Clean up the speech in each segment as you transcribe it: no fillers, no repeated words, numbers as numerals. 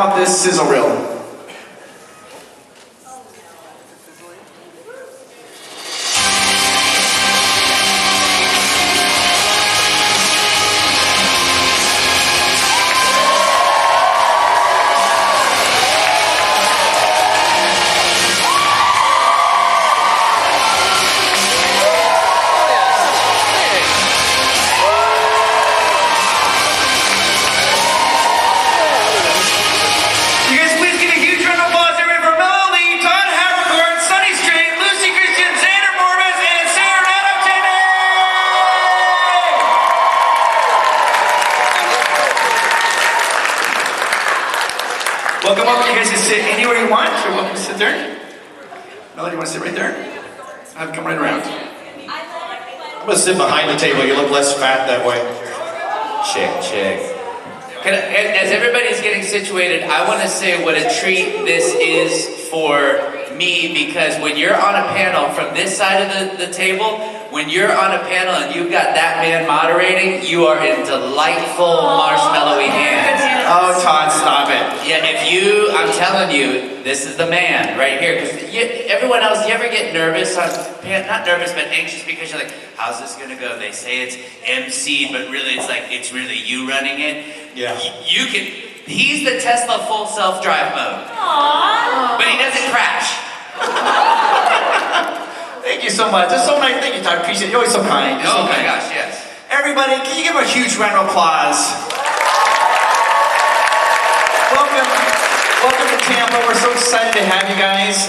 out this sizzle reel. Welcome up. You guys can sit anywhere you want. You're welcome to sit there. Melody, you want to sit right there? I'll come right around. I'm going to sit behind the table. You look less fat that way. Check. As everybody's getting situated, I want to say what a treat this is for me, because when you're on a panel from this side of the table, when you're on a panel and you've got that man moderating, you are in delightful marshmallowy hands. Oh, Todd, stop it. Yeah, I'm telling you, this is the man right here. Because everyone else, you ever get nervous on, not nervous, but anxious because you're like, how's this gonna go? They say it's MC, but really it's really you running it. Yeah. He's the Tesla full self-drive mode. Aww. But he doesn't crash. Thank you so much. That's so nice. Thank you, Todd. I appreciate it. You're always so kind. You're Oh so my kind. gosh, yes. Everybody, can you give a huge round of applause? Welcome to Tampa. We're so excited to have you guys.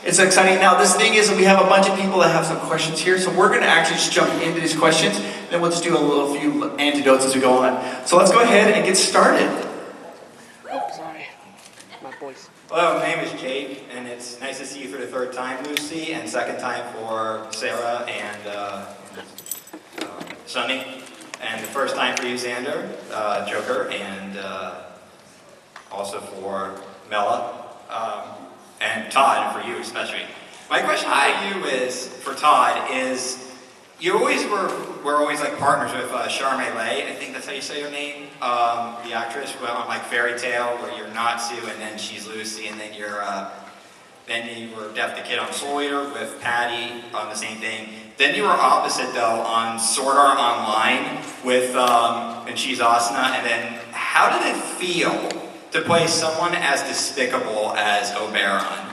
It's exciting. Now, this thing is we have a bunch of people that have some questions here, so we're going to actually just jump into these questions, then we'll just do a few antidotes as we go on. So let's go ahead and get started. Oh, sorry. My voice. Hello, my name is Jake, and it's nice to see you for the third time, Lucy, and second time for Sarah and Sunny, and the first time for you, Xander, Joker, and also for Mela, and Todd, and for you especially. My question for you is, for Todd, is you always were always like partners with Charmaine Leigh, I think that's how you say her name, the actress, on like Fairy Tale, where you're not Sue and then she's Lucy, and then then you were Death the Kid on Soul Eater with Patty on the same thing. Then you were opposite though on Sword Art Online with and she's Asuna. And then how did it feel to play someone as despicable as Oberon?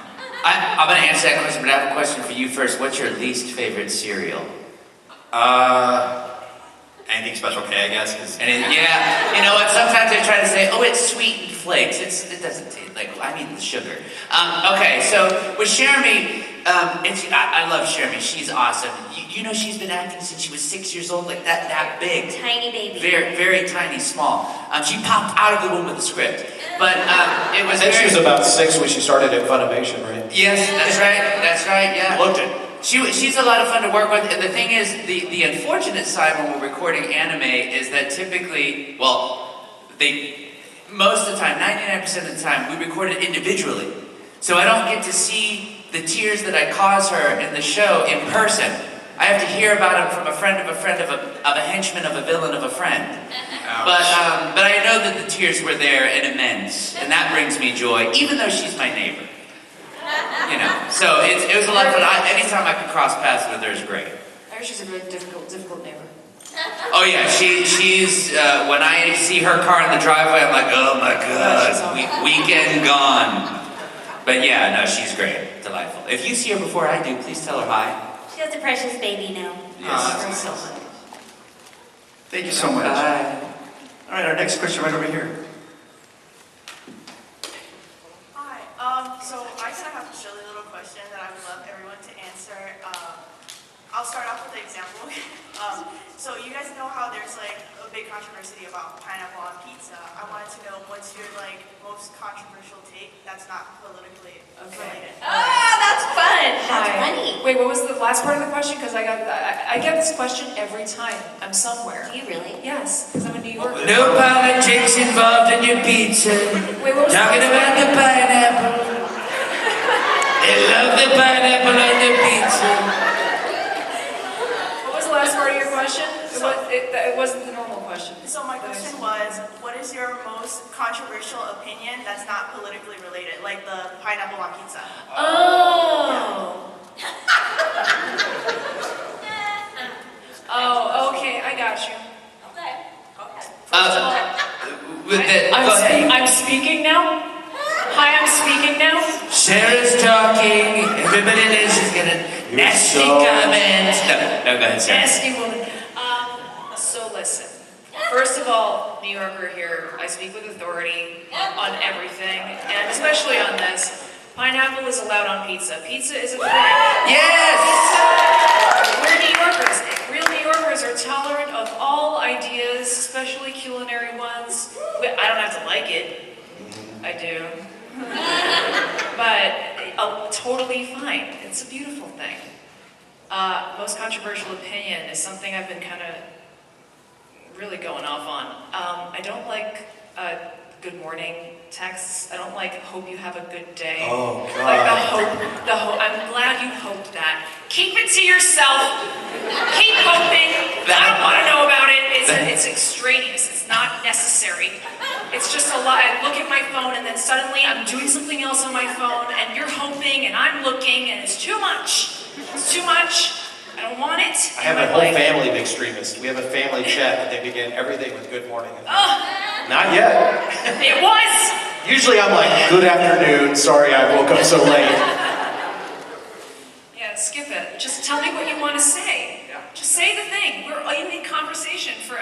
I'm going to answer that question, but I have a question for you first. What's your least favorite cereal? Anything Special K, I guess. Yeah, you know what? Sometimes I try to say, oh, it's sweetened flakes. It doesn't taste like. I mean the sugar. Okay, so with Jeremy, I love Jeremy. She's awesome. You know, she's been acting since she was 6 years old, like that big. Tiny baby. Very, very tiny, small. She popped out of the womb with a script, but it was. I think she was about 6 when she started at Funimation, right? Yes, that's right. That's right. Yeah. Looked it. She's a lot of fun to work with, and the thing is, the unfortunate side when we're recording anime is that typically, most of the time, 99% of the time, we record it individually. So I don't get to see the tears that I cause her in the show in person. I have to hear about them from a friend of a friend of a henchman of a villain of a friend. But I know that the tears were there and immense, and that brings me joy, even though she's my neighbor. You know, so it was a lot of fun. Anytime I could cross paths with her is great. I heard she's a really difficult neighbor. Oh yeah, she's when I see her car in the driveway, I'm like, oh my god, weekend gone. But yeah, no, she's great, delightful. If you see her before I do, please tell her hi. She has a precious baby now. Yes. So much. Thank you so much. Bye. All right, our next question right over here. Hi, so I kind of have a silly little question that I would love everyone to answer. I'll start off with an example. So you guys know how there's like a big controversy about pineapple on pizza. I wanted to know what's your like most controversial take that's not politically related. That's fun. That's Hi. funny. Wait, what was the last part of the question? Because I get this question every time I'm somewhere. Do you really? Yes, because I'm in New York. No politics involved in your pizza. Wait, what was Talking about the pineapple. They love the pineapple on the pizza. What was the last part of your question? It wasn't the normal question. So my question was, what is your most most controversial opinion that's not politically related, like the pineapple on pizza. Oh. Oh, okay, I got you. Go ahead. I'm speaking now? Hi, I'm speaking now? Sarah's talking. Everybody else is gonna nasty comments. No, go ahead, Sarah. Nasty woman. So listen. First of all, New Yorker here, I speak with authority on everything, and especially on this. Pineapple is allowed on pizza. Pizza is a food. Yes! We're New Yorkers. Real New Yorkers are tolerant of all ideas, especially culinary ones. I don't have to like it. I do. But totally fine. It's a beautiful thing. Most controversial opinion is something I've been kind of really going off on. I don't like good morning texts. I don't like hope you have a good day. Oh, God. Like the hope. I'm glad you hoped that. Keep it to yourself. Keep hoping. I don't want to know about it. It's extraneous. It's not necessary. It's just a lot. I look at my phone and then suddenly I'm doing something else on my phone and you're hoping and I'm looking and it's too much. It's too much. I don't want it. I have a whole family of extremists. We have a family chat that they begin everything with good morning. Not yet. It was. Usually I'm like, good afternoon, sorry I woke up so late. Yeah, skip it. Just tell me what you want to say. Just say the thing. We're in conversation for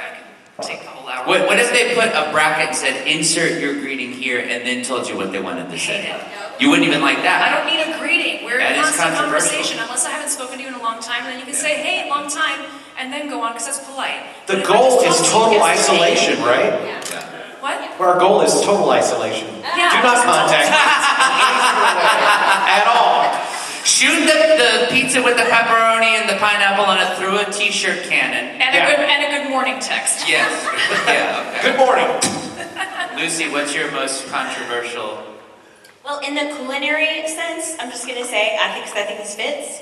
take the whole hour. What if they put a bracket and said, insert your greeting here, and then told you what they wanted to say? You wouldn't even like I that. don't need a greeting. We're That in is constant controversial. conversation. Unless I haven't spoken to you in a long time, then you can say, hey, long time, and then go on, because that's polite. The But if I goal just is talk to you total yesterday- isolation, right? What? Our goal is total isolation. Yeah. Do not contact me at all. Shoot the pizza with the pepperoni and the pineapple on it through a t-shirt cannon. And a good morning text. Yes. Yeah, okay. Good morning. Lucy, what's your most controversial? Well, in the culinary sense, I'm just gonna say, I think this fits.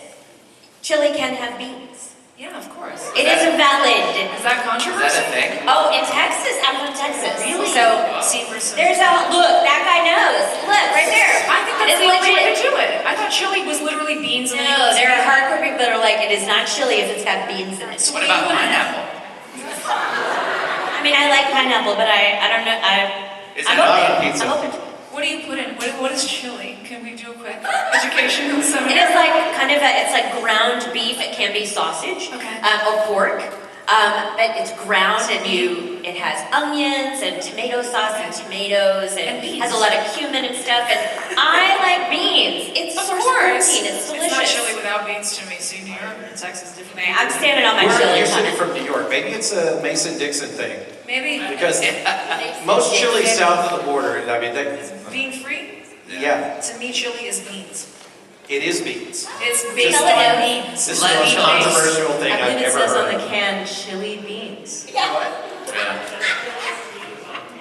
Chili can have beans. Yeah, of course. It is a valid. Is that Is controversy? that a thing? Oh, in Texas, I'm from Texas. Really? So See, versus. there's look, that guy knows. Look, right there. I think that's It's the only way to legit. do it. I thought chili was literally beans and No, there are hardcore people that are like, it is not chili if it's got beans in it. So What do you about put in it? pineapple? I mean, I like pineapple, but I don't know. Is I'm it not open. on pizza? I'm open. What do you put in? What is chili? Can we do a quick educational It seminar? is like it's like ground beef. It can be sausage Okay. or pork, but it's ground and it has onions and tomato sauce and tomatoes And and beans. has a lot of cumin and stuff. And I like beans. It's Of source of course. protein. It's delicious. It's not chili without beans to me. See, New York and Texas different. I'm standing on my You're chili. sitting from New York. Maybe it's a Mason-Dixon thing. Maybe. Because most chili south of the border, I mean, Bean free? yeah, To me, chili is beans. it is beans. It's based Tell it on out. beans. This is the most controversial thing I've ever heard. can chili beans.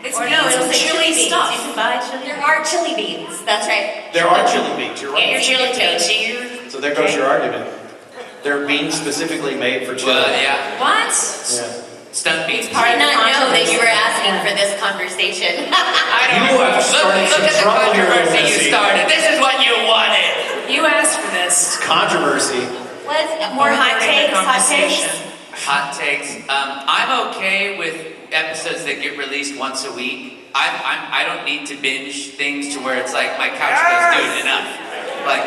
It's Or beans no, it'll with say chili chili beans. stuff. You can buy chili. There are chili beans. That's right. There are chili beans, you're Get your right. chili toast. Cheese. So there goes your argument. They're beans specifically made for chili. Well, yeah. What? Yeah. Stunt beans. I did not know that you were asking for this conversation. You have started Look at the some trouble here, controversy you Missy. started. This is what you wanted. You asked for this. Controversy. What's more hot takes? Hot takes? Hot takes. I'm okay with episodes that get released once a week. I don't need to binge things to where it's like my couch goes, dude, enough. Like,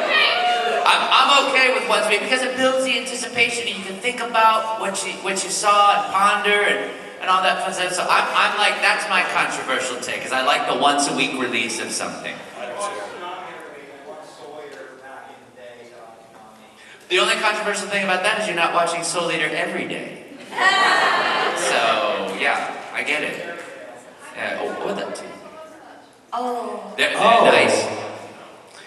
I'm okay with once a week because it builds the anticipation and you can think about what you saw and ponder and all that fun stuff. So I'm like, that's my controversial take because I like the once a week release of something. The only controversial thing about that is you're not watching Soul Eater every day. So, yeah, I get it. Yeah, what that too? Oh, They're Oh. nice.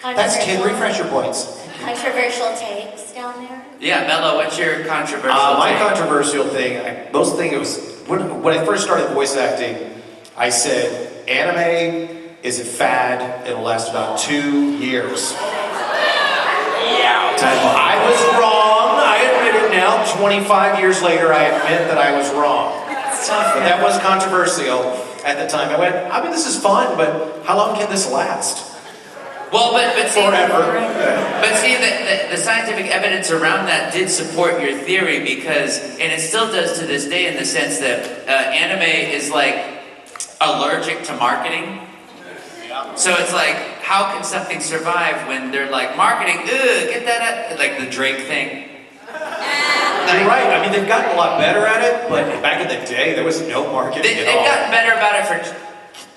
That's kid refresher points. controversial takes down there. Yeah, Mello, what's your controversial My take? controversial thing, most thing it was, when I first started voice acting, I said, anime is a fad, it'll last about 2 years. I was wrong, I admit it now, 25 years later I admit that I was wrong. But that was controversial. at the time. I went, I mean, this is fun, but how long can this last? Well, but see, Forever. but see, the scientific evidence around that did support your theory because, and it still does to this day in the sense that anime is like allergic to marketing. So it's like, how can something survive when they're like marketing? Ugh, get that at, like the Drake thing. You're right. I mean, they've gotten a lot better at it, but back in the day, there was no marketing at They've all. gotten better about it for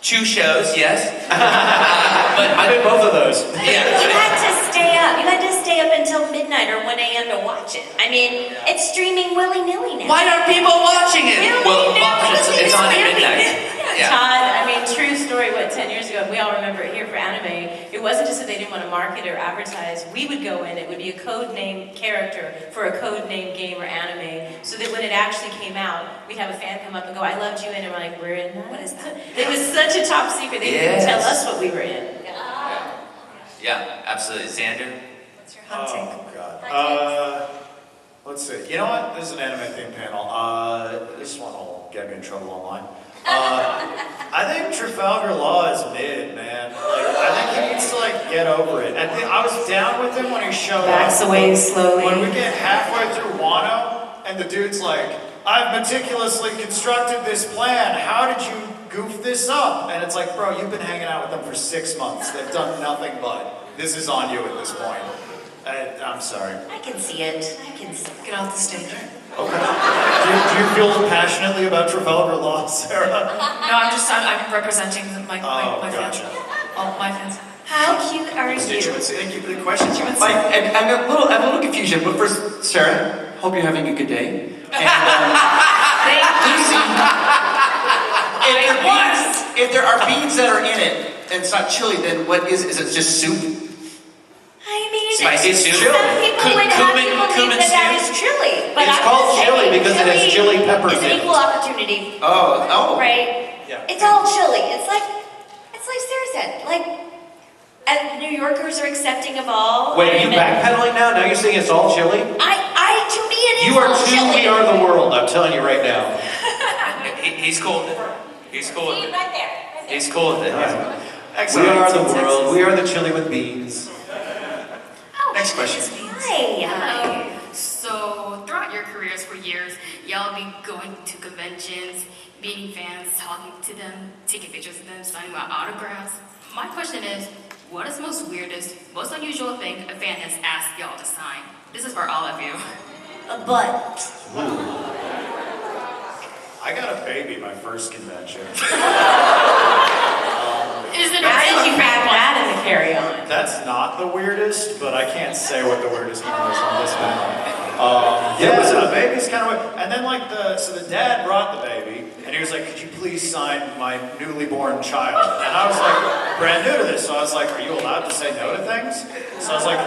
2 shows, yes. But I did both of those. Yeah. You had to stay up. You had to stay up until midnight or 1 a.m. to watch it. I mean, it's streaming willy-nilly now. Why aren't people watching it? Really? Well, Now, it's on at midnight. Yeah. Todd, I mean, true story, 10 years ago, we all remember it here for anime, it wasn't just that they didn't want to market or advertise. We would go in, it would be a code name character for a code name game or anime, so that when it actually came out, we'd have a fan come up and go, I loved you in, and we're like, we're in that? What is that? It was such a top secret, they didn't even tell us what we were in. Yeah, absolutely. Xander? What's your hot take? Oh, God. Let's see. You know what? This is an anime theme panel. This one will get me in trouble online. I think Trafalgar Law is mid, man. Like, I think he needs to like get over it. I was down with him when he showed Backs up. away slowly. When we get halfway through Wano, and the dude's like, I've meticulously constructed this plan. How did you goof this up? And it's like, bro, you've been hanging out with them for 6 months. They've done nothing but. This is on you at this point. I'm sorry. I can see it. I can see it. Get off the stage. Okay. Do you feel passionately about Trafalgar Law, Sarah? No, I'm representing my fans. Gotcha. All my fans. How cute are you? Constituency, thank you for the question. Like, I'm a little confusion, but first, Sarah, hope you're having a good day. And, Lucy, if there are beans that are in it and it's not chili, then what is it just soup? I mean, Spicy some soup. people would have people think that is chili, but It's I'm called just chili saying because it has chili peppers It's in an it. equal opportunity, Oh. right? Yeah. It's all chili. It's like Sarah said. Like, and New Yorkers are accepting of all. Wait, are you and- backpedaling now? Now you're saying it's all chili? To me, it is You are all too chili. We Are the World, I'm telling you right now. He's cool with it. He's cool with See, it. right there. Right there. He's cool with it. We are the world. We are the chili with beans. Next question. Hi. So, throughout your careers for years, y'all be going to conventions, meeting fans, talking to them, taking pictures of them, signing out autographs. My question is, what is the most weirdest, most unusual thing a fan has asked y'all to sign? This is for all of you. A butt. I got a baby my first convention. Is it How did you crack that in the carry-on? That's not the weirdest, but I can't say what the weirdest one is on this panel. So the baby's kind of weird. And then so the dad brought the baby, and he was like, could you please sign my newly born child? And I was like, brand new to this, so I was like, are you allowed to say no to things? So I was like,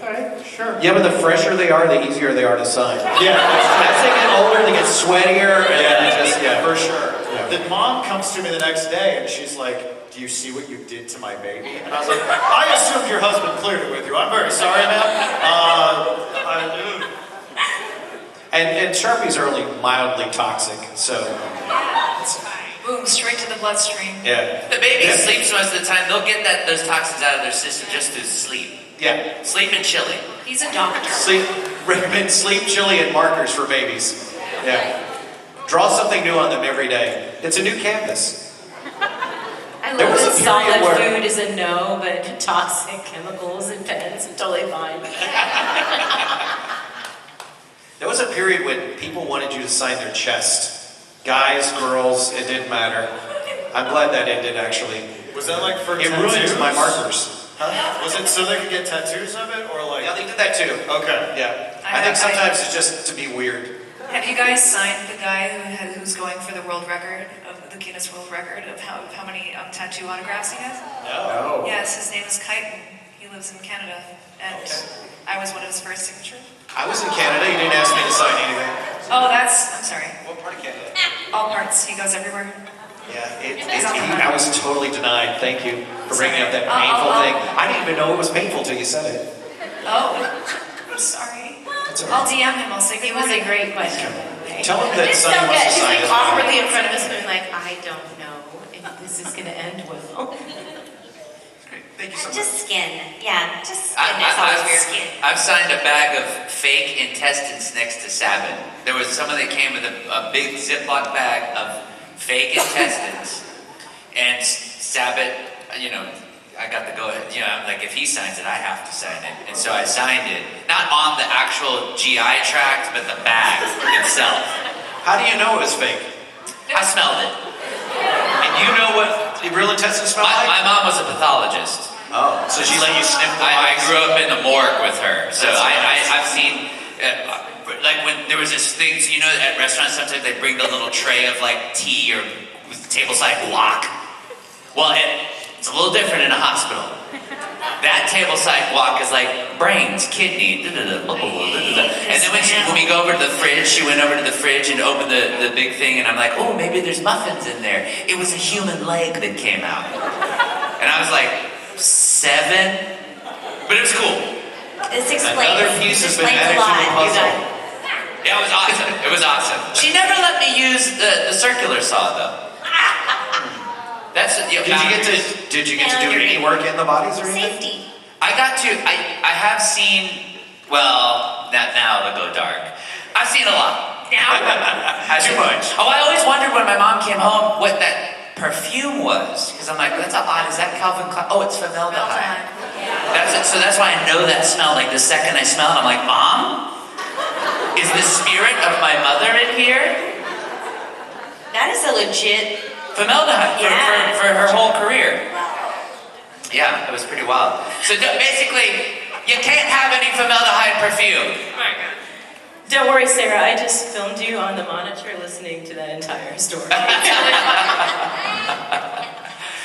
okay, sure. Yeah, but the fresher they are, the easier they are to sign. Yeah, As they get older, they get sweatier, and then they just, for sure. The mom comes to me the next day and she's like, do you see what you did to my baby? And I was like, I assumed your husband cleared it with you. I'm very sorry, ma'am. And Sharpies are only mildly toxic, so. Boom, straight to the bloodstream. Yeah. The baby sleeps most of the time. They'll get those toxins out of their system just through sleep. Yeah. Sleep and chili. He's a doctor. Recommend sleep, chili, and markers for babies. Yeah. Draw something new on them every day. It's a new canvas. I There love was a that period solid where- food is a no, but toxic chemicals and pens are totally fine. There was a period when people wanted you to sign their chest. Guys, girls, it didn't matter. I'm glad that ended, actually. Was that like for It tattoos? ruined my markers. Huh? Was it so they could get tattoos of it, or like? Yeah, they did that too. Okay. Yeah. I think sometimes it's just to be weird. Have you guys signed the guy who's going for the world record, of the Guinness World Record of how many tattoo autographs he has? No. Yes, his name is Kyton. He lives in Canada, and I was one of his first signatures. I was in Canada. You didn't ask me to sign anything. Oh, I'm sorry. What part of Canada? All parts. He goes everywhere. Yeah, I was totally denied. Thank you for bringing up that painful thing. I didn't even know it was painful till you said it. Oh, I'm sorry. That's all I'll right. DM him. I'll say It was a great question. Tell him that It's so Sonny wants good. to She's sign like his awkwardly body. in front of us, going like, I don't know if this is going to end well. Great. Thank you so much. Just skin. Yeah, just skin. It's always weird. Skin. I've signed a bag of fake intestines next to Sabbath. There was someone that came with a big Ziploc bag of fake intestines. And Sabbath, you know, I got the go ahead. You know, I'm like, if he signs it, I have to sign it. And so I signed it. Not on the actual GI tract, but the bag itself. How do you know it was fake? I smelled it. And you know what the real intestines smell like? My mom was a pathologist. Oh, so she let you sniff the I bodies? grew up in the morgue with her, so That's nice. I've seen, like when there was this thing, so you know at restaurants sometimes they bring the little tray of like tea or table-side guac. Well, it's a little different in a hospital. That table-side guac is like brains, kidney, and then when we go over to the fridge, she went over to the fridge and opened the big thing, and I'm like, oh, maybe there's muffins in there. It was a human leg that came out. And I was like, 7? But it was cool. This explains, Another piece has been explains added a to lot. the puzzle. Yeah, it was awesome. It was awesome. She never let me use the circular saw, though. That's Did you get to do any work in the bodies or anything? Safety. I got to. I have seen. Well, now it'll go dark. I've seen a lot. Too much. Oh, I always wondered when my mom came home what that perfume was, because I'm like, that's odd. Is that Calvin Klein? Oh, it's formaldehyde. That's it. So that's why I know that smell. Like the second I smell it, I'm like, Mom, is the spirit of my mother in here? That is a legit. Formaldehyde for her whole career. Yeah, it was pretty wild. So basically, you can't have any formaldehyde perfume. Don't worry, Sarah. I just filmed you on the monitor listening to that entire story.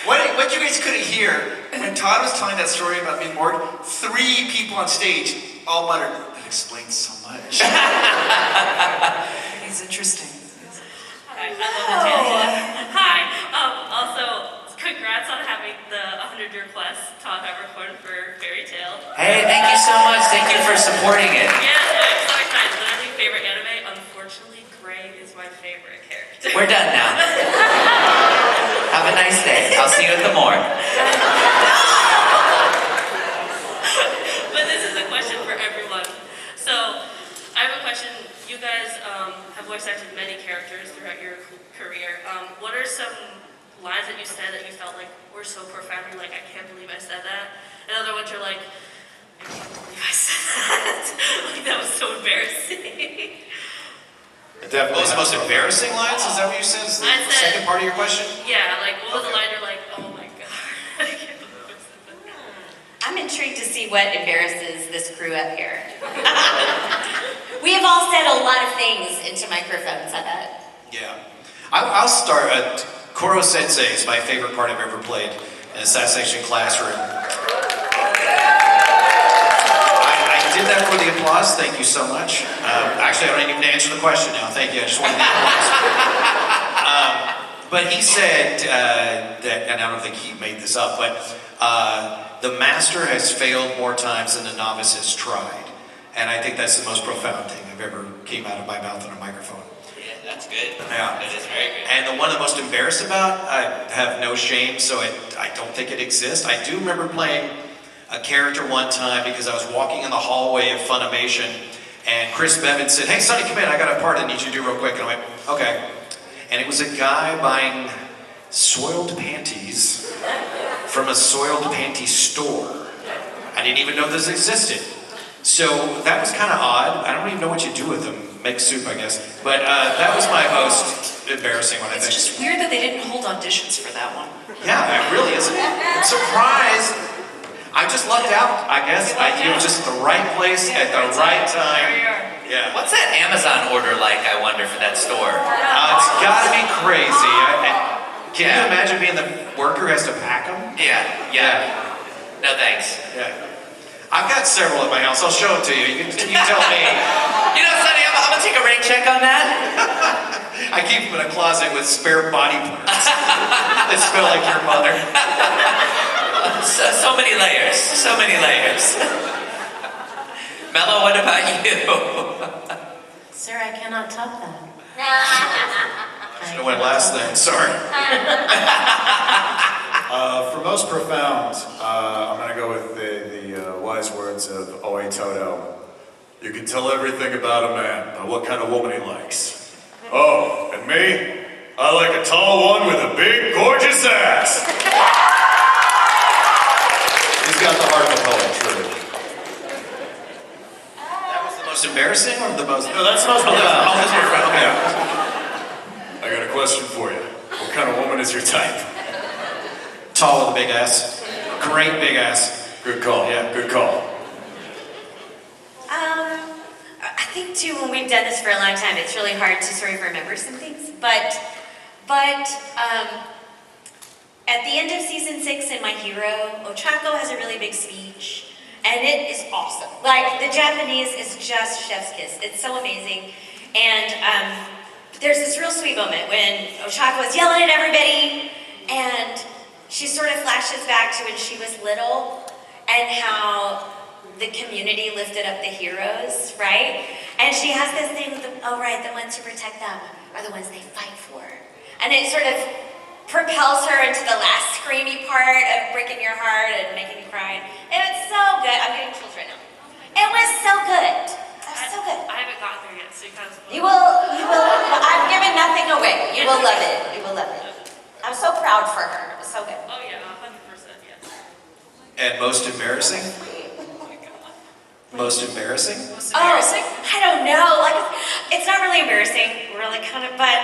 What you guys couldn't hear, when Todd was telling that story about being bored, 3 people on stage all muttered, that explains so much. He's interesting. Hi, I love the Janet. Hi. Also, congrats on having the 100-year plus Todd I recorded for Fairy Tale. Hey, thank you so much. Thank you for supporting it. Yeah, I'm so excited. Literally favorite anime. Unfortunately, Gray is my favorite character. We're done now. Have a nice day. I'll see you at the morgue. But this is a question for everyone. So, I have a question. You guys have voice acted many characters throughout your career. What are some lines that you said that you felt like were so profound? You're like, I can't believe I said that. And other ones you're like, I can't believe I said that. Like, that was so embarrassing. What was the most embarrassing lines? Is that what you said? Is the second part of your question? Yeah, like what was the line you're like, oh my god, I can't believe I said that. I'm intrigued to see what embarrasses this crew up here. We have all said a lot of things into microphones, I bet. Yeah. I'll start. Koro Sensei is my favorite part I've ever played in Assassination Classroom. I did that for the applause. Thank you so much. Actually, I don't even answer the question now. Thank you. I just wanted the applause. But he said that, and I don't think he made this up, but the master has failed more times than the novice has tried. And I think that's the most profound thing I've ever came out of my mouth on a microphone. Yeah, that's good. Yeah. That is very good. And the one I'm most embarrassed about, I have no shame, so I don't think it exists. I do remember playing a character one time because I was walking in the hallway of Funimation, and Chris Bevan said, hey, Sonny, come in, I got a part I need you to do real quick. And I went, okay. And it was a guy buying soiled panties from a soiled panty store. I didn't even know this existed. So that was kind of odd. I don't even know what you do with them. Make soup, I guess. But that was my most embarrassing one, I think. It's just weird that they didn't hold auditions for that one. Yeah, it really isn't. I'm surprised. I just lucked out, I guess. You were just at the right place at the right time. Yeah. What's that Amazon order like, I wonder, for that store? It's gotta be crazy. Can you imagine being the worker who has to pack them? Yeah. No thanks. Yeah. I've got several at my house. I'll show them to you. You tell me. You know, Sonny, I'm gonna take a rain check on that. I keep them in a closet with spare body parts that smell like your mother. So many layers. So many layers. Mello, what about you? Sir, I cannot top that. I should have went last then, sorry. For most profound, I'm going to go with the wise words of Oe Toto. You can tell everything about a man by what kind of woman he likes. Oh, and me? I like a tall one with a big, gorgeous ass. He's got the heart of a poet, truly. That was the most embarrassing or the most... No, that's the most profound. Oh, that's more profound, okay. I got a question for you. What kind of woman is your type? Tall with a big ass. Great big ass. Good call, yeah, good call. I think too, when we've done this for a long time, it's really hard to sort of remember some things. But at the end of season 6 in My Hero, Ochako has a really big speech, and it is awesome. Like, the Japanese is just chef's kiss. It's so amazing. And there's this real sweet moment when Ochako is yelling at everybody, and she sort of flashes back to when she was little, and how the community lifted up the heroes, right? And she has this thing with oh right, the ones who protect them are the ones they fight for. And it sort of propels her into the last screamy part of breaking your heart and making you cry. It was so good. I'm getting chills right now. It was so good. It was so good. I haven't gotten there yet, so you kind of... You will, I'm giving nothing away. You will love it. You will love it. I'm so proud for her. It was so good. Oh yeah, 100%, yes. And most embarrassing? Most embarrassing? Most embarrassing? Oh, I don't know. Like, it's not really embarrassing, really kind of, but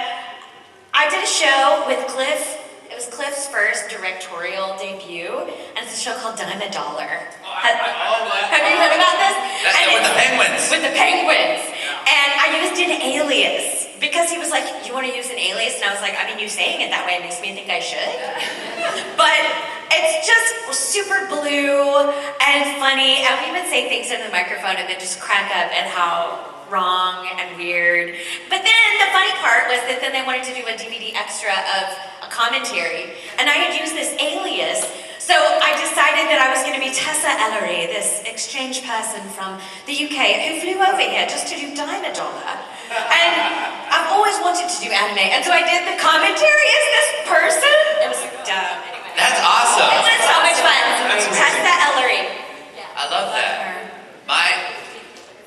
I did a show with Cliff. It was Cliff's first directorial debut, and it's a show called Dime a Dollar. Have you heard about this? With the penguins. With the penguins. And I used an alias, because he was like, you want to use an alias? And I was like, I mean, you saying it that way makes me think I should. But it's just super blue and funny, and we would say things into the microphone and then just crack up at how wrong and weird. But then the funny part was that then they wanted to do a DVD extra of a commentary, and I had used this alias, so I decided that I was going to be Tessa Ellery, this exchange person from the UK who flew over here just to do Dime a Dollar. And I've always wanted to do anime, and so I did the commentary as this person. It was dumb. Anyway. That's awesome. It was so much fun. Tessa Ellery. I love that.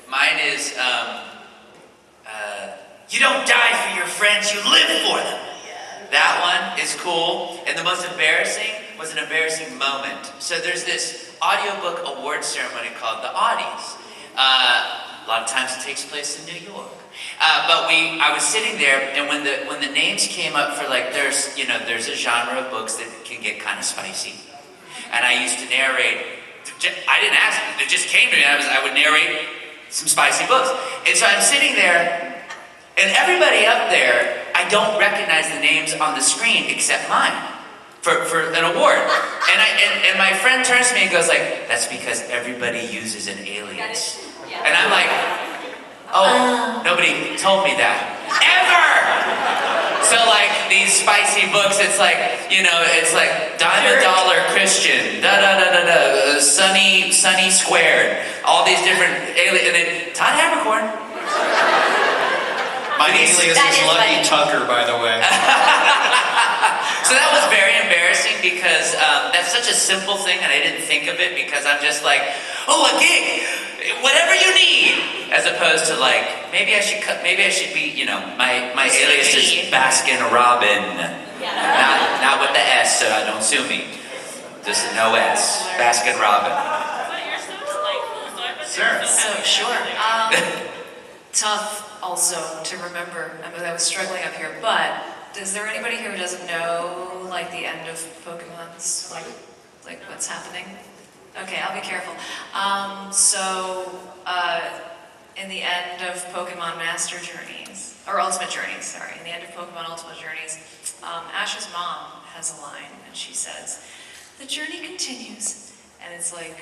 Mine is, you don't die for your friends, you live for them. That one is cool. And the most embarrassing was an embarrassing moment. So there's this audiobook award ceremony called the Audis. A lot of times it takes place in New York. But I was sitting there, and when the names came up for, like, there's a genre of books that can get kind of spicy. And I used to narrate, I didn't ask, it just came to me. I would narrate some spicy books. And so I'm sitting there, and everybody up there, I don't recognize the names on the screen except mine for an award. And my friend turns to me and goes like, that's because everybody uses an alias. And I'm like, oh, nobody told me that. Ever! So like these spicy books, it's like, it's like Dime a Dollar Christian, da-da-da-da-da, Sunny Squared, all these different alias, and then Todd Habercorn. My alias is Lucky Tucker, by the way. So that was very embarrassing because that's such a simple thing, and I didn't think of it because I'm just like, oh, a gig, whatever you need, as opposed to like maybe I should be, my alias is Baskin Robin, not with the S, so don't sue me. Just no S, Baskin Robin. But you're so delightful, so I bet Sure. So sure. Tough also to remember. I was struggling up here, but is there anybody here who doesn't know like the end of Pokemon's like what's happening? Okay, I'll be careful. In the end of Pokemon Master Journeys, or Ultimate Journeys, sorry, in the end of Pokemon Ultimate Journeys, Ash's mom has a line, and she says, "The journey continues," and it's like,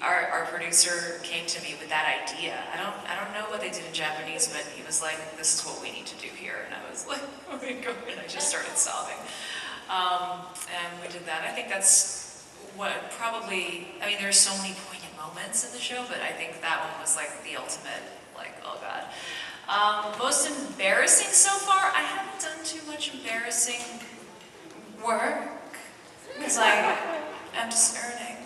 our producer came to me with that idea. I don't know what they did in Japanese, but he was like, "This is what we need to do here," and I was like, "Oh my god!" And I just started sobbing. And we did that. I think that's what probably. I mean, there's so many poignant moments in the show, but I think that one was like the ultimate, like, oh god. Most embarrassing so far? I haven't done too much embarrassing work because I'm just earning.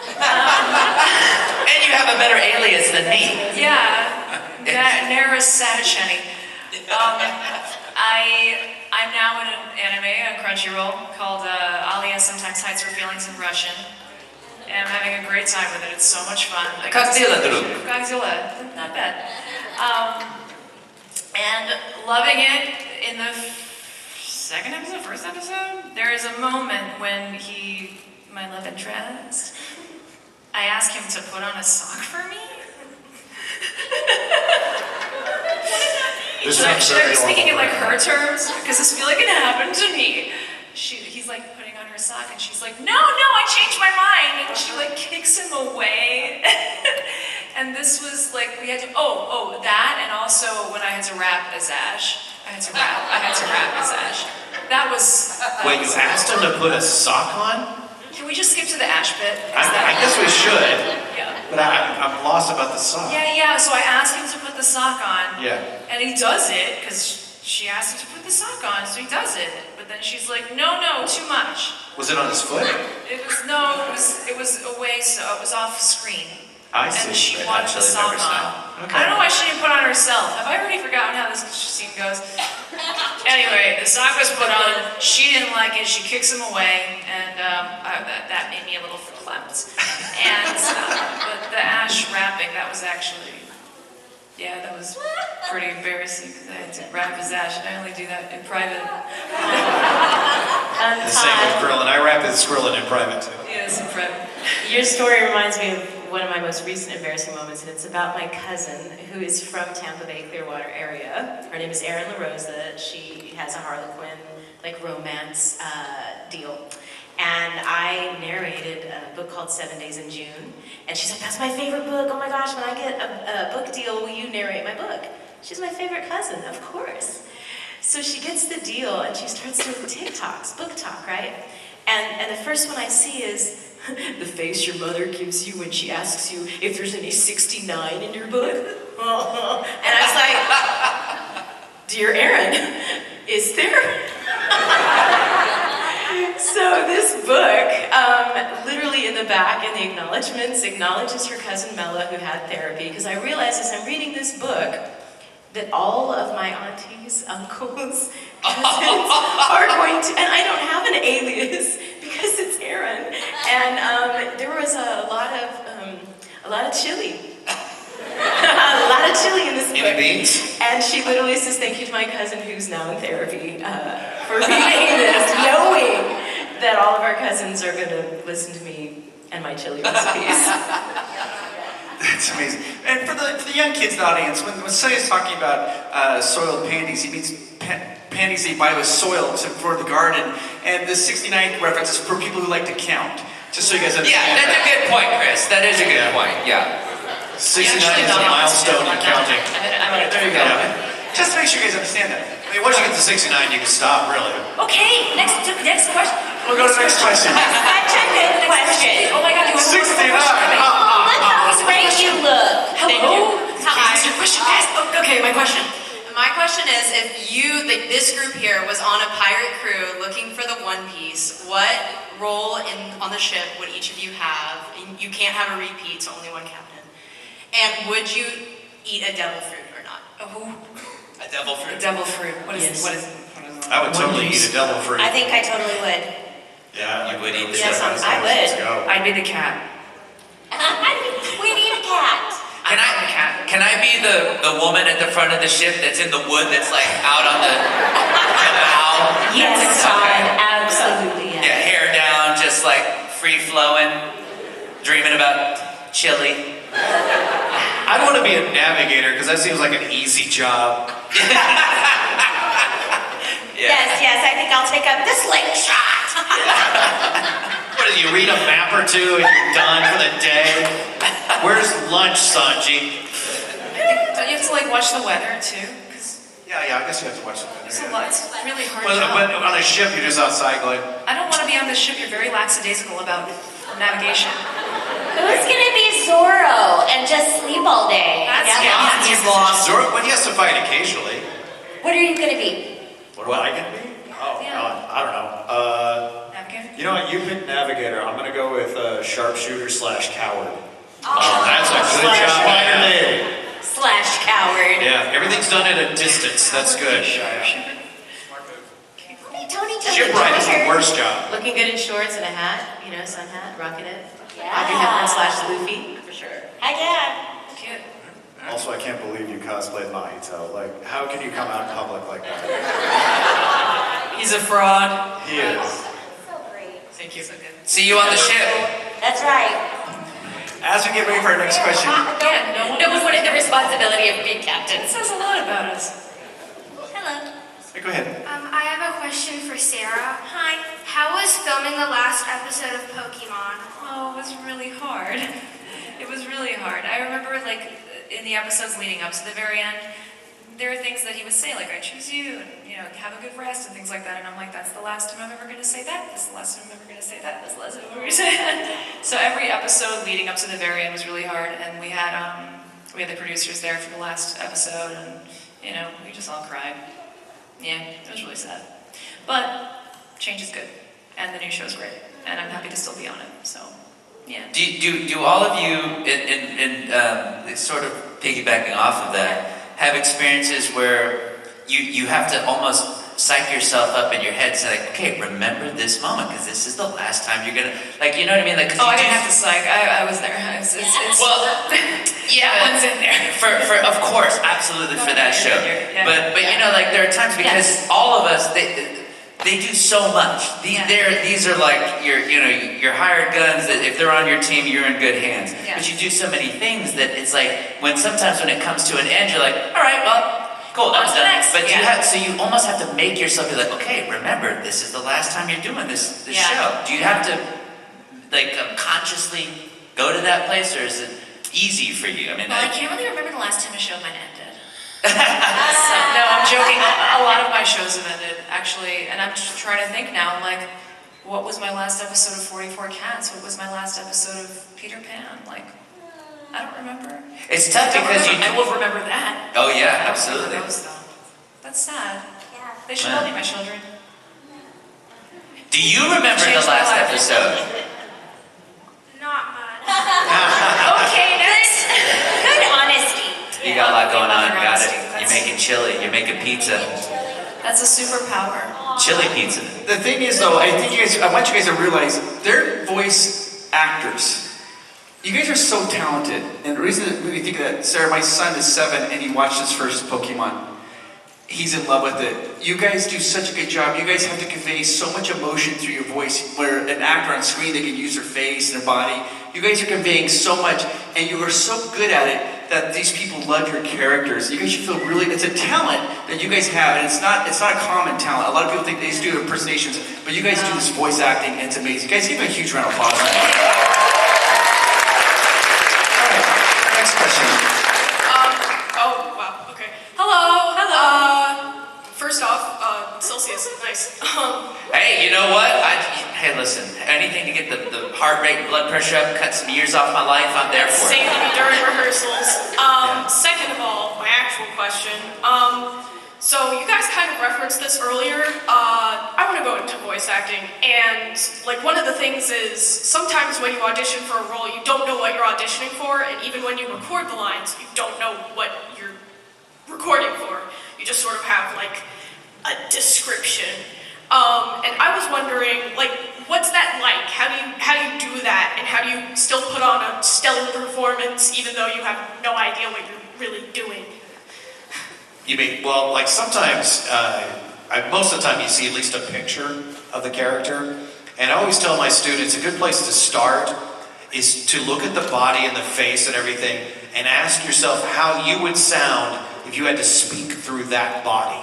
And you have a better alias than me. Yeah, Nara Satacheni. I'm now in an anime on Crunchyroll called Alia Sometimes Hides Her Feelings in Russian. And I'm having a great time with it. It's so much fun. Godzilla друг. Godzilla, not bad. And loving it. In the second episode, first episode, there is a moment when my love interest, I ask him to put on a sock for me. Should I be speaking in like her terms? Because this feel like it happened to me. He's like putting on her sock and she's like, no, I changed my mind. And she like kicks him away. And this was like, we had to, that, and also when I had to rap as Ash. I had to rap as Ash. That was... Wait, you asked him to put a sock on? Can we just skip to the Ash bit? I guess we should. Yeah. But I'm lost about the sock. Yeah, so I asked him to put the sock on. Yeah. And he does it, because she asked him to put the sock on, so he does it. But then she's like, no, too much. Was it on his foot? It was away, so it was off screen. I see. And she wanted the sock on. Okay. I don't know why she didn't put on herself. Have I already forgotten how this scene goes? Anyway, the sock was put on. She didn't like it. She kicks him away, and that made me a little verklempt. And but the Ash rapping, that was actually, that was pretty embarrassing because I had to rap as Ash, and I only do that in private. The same with Krillin. I rap as Krillin in private too. Yes, in private. Your story reminds me of one of my most recent embarrassing moments, and it's about my cousin who is from Tampa Bay, Clearwater area. Her name is Erin LaRosa. She has a Harlequin, romance deal. And I narrated a book called 7 Days in June. And she's like, that's my favorite book. Oh my gosh, when I get a book deal, will you narrate my book? She's my favorite cousin, of course. So she gets the deal and she starts doing TikToks, book talk, right? And the first one I see is, the face your mother gives you when she asks you if there's any 69 in your book. And I was like, dear Erin, is there? So this book, literally in the back in the acknowledgments, acknowledges her cousin Mella who had therapy, because I realized as I'm reading this book that all of my aunties, uncles, cousins are going to, and I don't have an alias because it's Erin. And there was a lot of chili. A lot of chili in this book. Any beans? And she literally says, thank you to my cousin who's now in therapy for reading this, knowing that all of our cousins are going to listen to me and my chili recipes. That's amazing. And for the young kids in the audience, when Sonya's talking about soiled panties, he means panties they buy with soil for the garden. And the 69 reference is for people who like to count. Just so you guys understand. Yeah, that's a good point, Chris. That is a good point, yeah. 69 is a milestone in counting. There you go. Just to make sure you guys understand that. I mean, once you get to 69, you can stop, really. Okay, next question. We'll go to the next question. Such a good question. Oh my God, you have 69. Look how great you look. Hello? Hi. Your question, yes. Okay, my question. My question is, if this group here was on a pirate crew looking for the One Piece, what role on the ship would each of you have? You can't have a repeat, so only one captain. And would you eat a devil fruit or not? A devil fruit? A devil fruit. What is it? I would totally eat a devil fruit. I think I totally would. Yeah, you would eat the Yes, devil fruit. I would. Let's go. I'd be the cat. We need a cat. Can I be the woman at the front of the ship that's in the wood that's like out on the bow? Yes, Okay. absolutely, yes. Yeah, hair down, just like free flowing, dreaming about chili. I'd want to be a navigator because that seems like an easy job. Yes, I think I'll take up the slingshot. What do you read a map or two and you're done for the day? Where's lunch, Sanji? Don't you have to watch the weather too? Yeah, I guess you have to watch the weather. It's a lot. It's a really hard But job. on a ship, you're just outside going, I don't want to be on this ship. You're very lackadaisical about navigation. Who's gonna be Zorro and just sleep all day? He's lost. Zoro, well, he has to fight occasionally. What are you gonna be? What am I gonna be? Oh God, I don't know. Navigator? You know what? You pick navigator. I'm gonna go with sharpshooter / coward. Oh, that's a good Slash job. fighter name. Slash coward. Yeah, everything's done at a distance. That's good. Tony, Shipwright is the worst job. Looking good in shorts and a hat, you know, sun hat, rocking it. Yeah. Audrey Hepburn / Luffy, for sure. Heck yeah. Cute. Also, I can't believe you cosplayed Mahito. Like, how can you come out in public like that? He's a fraud. He is. So great. Thank you. So good. See you on the ship. That's right. As we get ready for our next question, Yeah, no one wanted the responsibility of being captain. It says a lot about us. Hello. go ahead. I have a question for Sarah. Hi. How was filming the last episode of Pokemon? Oh, it was really hard. It was really hard. I remember, like, in the episodes leading up to the very end, there are things that he would say, like, I choose you, and, you know, have a good rest, and things like that, and I'm like, that's the last time I'm ever going to say that, this is the last time I'm ever going to say that, this is the last time I'm ever going to say that. So every episode leading up to the very end was really hard, and we had the producers there for the last episode, and, you know, we just all cried. Yeah, it was really sad. But change is good, and the new show's great, and I'm happy to still be on it, so, yeah. Do all of you, in sort of piggybacking off of that, have experiences where you have to almost psych yourself up in your head, say like, okay, remember this moment, because this is the last time you're gonna, like, you know what I mean? Like, Oh, I didn't have to psych. I was there. Well, yeah, one's in there. For of course, absolutely for that show. Yeah. But you know, like there are times because all of us they do so much. These are like your hired guns that if they're on your team, you're in good hands. Yeah. But you do so many things that it's like sometimes when it comes to an end, you're like, all right, well. Cool, On that's to the done. next. But Yeah. you almost have to make yourself be like, okay, remember, this is the last time you're doing this Yeah. show. Do you have to consciously go to that place, or is it easy for you? I mean, Well, I can't really remember the last time a show of mine ended. No, I'm joking. A lot of my shows have ended, actually, and I'm just trying to think now, like, what was my last episode of 44 Cats? What was my last episode of Peter Pan? Like, I don't remember. It's tough because I will remember that. Oh yeah, I don't absolutely. remember those, though. That's sad. Yeah. They should all be my children. Do you remember Changed the my last life. episode? Not much. Okay, next. Good honesty. You got a lot going on. Another Got it. honesty. You're making chili. You're making pizza. That's a superpower. Chili pizza. The thing is, though, I want you guys to realize they're voice actors. You guys are so talented, and the reason that we think of that, Sarah, my son is 7 and he watched his first Pokemon. He's in love with it. You guys do such a good job. You guys have to convey so much emotion through your voice, where an actor on screen, they can use their face and their body. You guys are conveying so much, and you are so good at it that these people love your characters. You guys should feel really, it's a talent that you guys have, and it's not a common talent. A lot of people think they just do impersonations, but you guys do this voice acting, and it's amazing. Guys, give them a huge round of applause. Next question. Oh, wow, okay. Hello. First off, Celsius, nice. Hey, you know what? Hey, listen. Anything to get the heart rate and blood pressure up, cut some years off my life, I'm there for it. Saved me during rehearsals. Second of all, my actual question. So you guys kind of referenced this earlier. I want to go into voice acting, and like one of the things is sometimes when you audition for a role, you don't know what you're auditioning for, and even when you record the lines, you don't know what you're recording for. You just sort of have like a description. And I was wondering, like, what's that like? How do you do that, and how do you still put on a stellar performance even though you have no idea what you're really doing? You mean, well, like sometimes, most of the time you see at least a picture of the character. And I always tell my students a good place to start is to look at the body and the face and everything and ask yourself how you would sound if you had to speak through that body.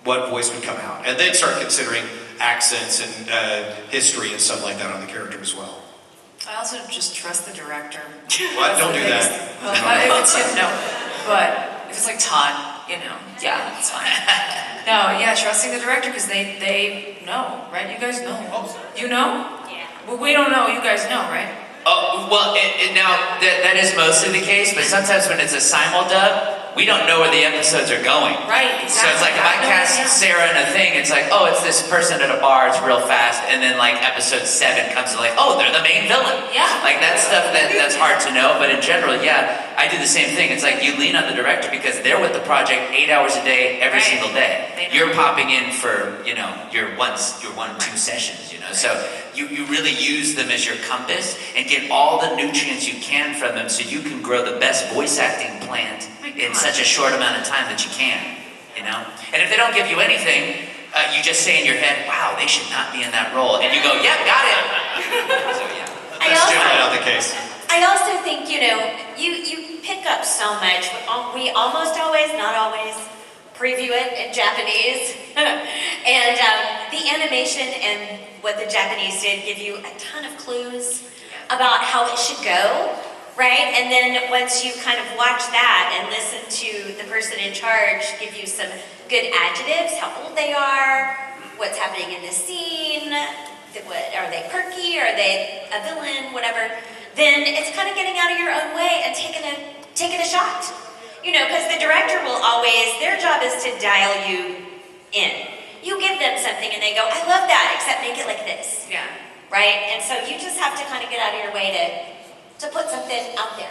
What voice would come out? And then start considering accents and history and stuff like that on the character as well. I also just trust the director. What? Don't do that. Well, if it's him, no. But if it's like Todd, you know, yeah, it's fine. No, yeah, trusting the director because they know, right? You guys know. You know? Yeah. Well, we don't know. You guys know, right? Oh, well, now that is mostly the case, but sometimes when it's a simul-dub, we don't know where the episodes are going. Right, So it's exactly. like if I cast Sarah in a thing, it's like, oh, it's this person at a bar, it's real fast, and then like episode 7 comes to like, oh, they're the main villain. Yeah. Like that stuff that's hard to know, but in general, yeah, I do the same thing. It's like you lean on the director because they're with the project 8 hours a day, every Right. single day. You're popping in for, your 1-2 sessions, So you really use them as your compass and get all the nutrients you can from them so you can grow the best voice acting plant in such a short amount of time that you can, And if they don't give you anything, you just say in your head, wow, they should not be in that role. And you go, yep, got it. So yeah. That's generally not the case. I also think, you pick up so much. We almost always, not always, preview it in Japanese. And the animation and what the Japanese did give you a ton of clues about how it should go, right? And then once you kind of watch that and listen to the person in charge give you some good adjectives, how old they are, what's happening in the scene, are they perky, are they a villain, whatever, then it's kind of getting out of your own way and taking a shot. Because the director will always, their job is to dial you in. You give them something and they go, I love that, except make it like this. Yeah. Right? And so you just have to kind of get out of your way to put something out there,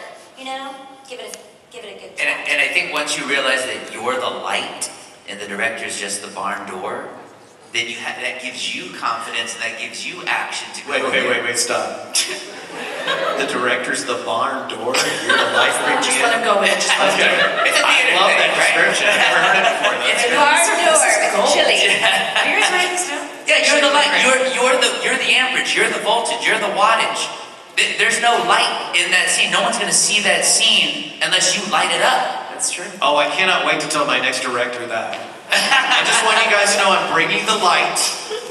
Give it a good try. And I think once you realize that you're the light and the director's just the barn door, then that gives you confidence and that gives you action to go. Wait, stop. The director's the barn door, you're the life bridge. Just let him go with it. It's a theater love thing, that right? description. I've never heard it before. It's The barn door, chili. Yours right still? Yeah, you're the light. You're the amperage. You're the voltage. You're the wattage. There's no light in that scene. No one's going to see that scene unless you light it up. That's true. Oh, I cannot wait to tell my next director that. I just want you guys to know I'm bringing the light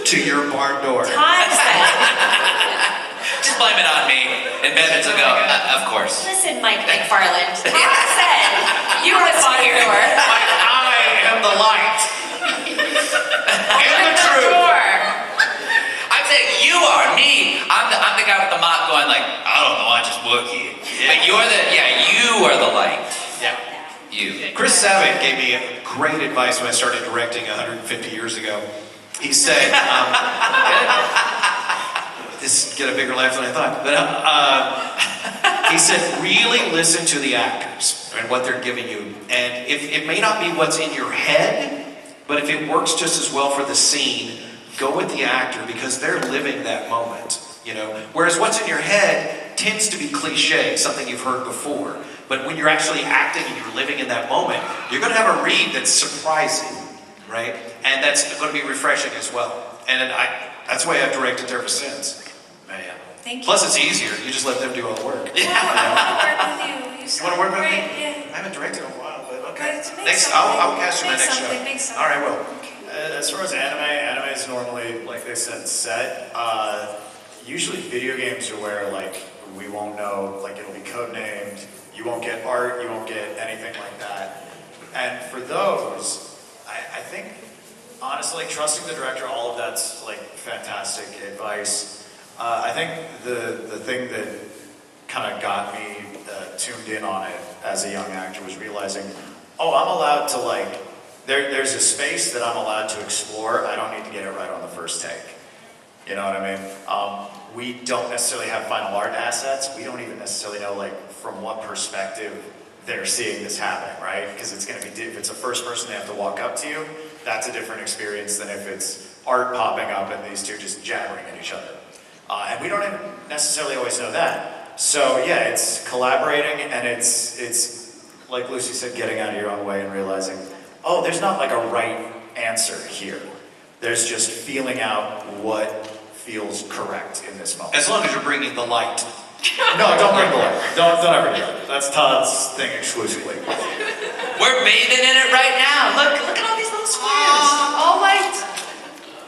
to your barn door. Todd said, Just blame it on me, and Bevins will go, of course. listen, Mike McFarland, Todd said, you are the barn door. I am the light. And the truth. I'm saying you are me. I'm the guy with the mop going like, I don't know, I just work here. But you are the light. Yeah. You. Chris Savick gave me great advice when I started directing 150 years ago. He said, this get a bigger laugh than I thought, but he said, really listen to the actors and what they're giving you. And if it may not be what's in your head, but if it works just as well for the scene, go with the actor because they're living that moment. Whereas what's in your head tends to be cliche, something you've heard before. But when you're actually acting and you're living in that moment, you're going to have a read that's surprising, right? And that's going to be refreshing as well. And that's why I've directed ever since. Thank you. Plus, it's easier. You just let them do all the work. I want to work with you. You want to work with me? Yeah. I haven't directed in a while, but okay. But Next, I'll cast you my next show. Make something. All right, well. As far as anime is normally, like they said, set. Usually video games are where, we won't know, it'll be codenamed, you won't get art, you won't get anything like that. And for those, I think, honestly, trusting the director, all of that's, fantastic advice. I think the thing that kind of got me tuned in on it as a young actor was realizing, I'm allowed to, there's a space that I'm allowed to explore. I don't need to get it right on the first take. You know what I mean? We don't necessarily have final art assets. We don't even necessarily know, from what perspective they're seeing this happening, right? Because it's going to be, if it's a first person, they have to walk up to you. That's a different experience than if it's art popping up and these two just jabbering at each other. And we don't even necessarily always know that. So yeah, it's collaborating and it's like Lucy said, getting out of your own way and realizing, there's not a right answer here. There's just feeling out what feels correct in this moment. As long as you're bringing the light. No, don't bring the light. Don't ever do that. That's Todd's thing exclusively. We're bathing in it right now. Look at all these little squares. All light.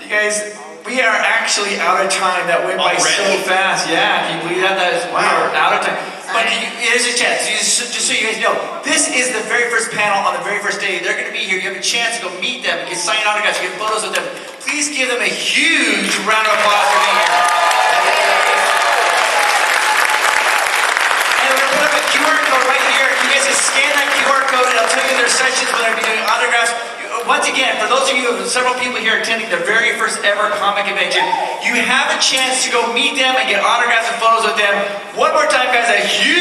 You guys, we are actually out of time. That went by so fast. Yeah, can you believe that? We are out of time. But here's a chance, just so you guys know, this is the very first panel on the very first day. They're going to be here. You have a chance to go meet them, get signed autographs, get photos with them. Please give them a huge round of applause for being here. scan that QR code and it'll tell you their sessions when they'll be doing autographs. Once again, for those of you, several people here attending the very first ever comic convention, you have a chance to go meet them and get autographs and photos with them. One more time, guys, a huge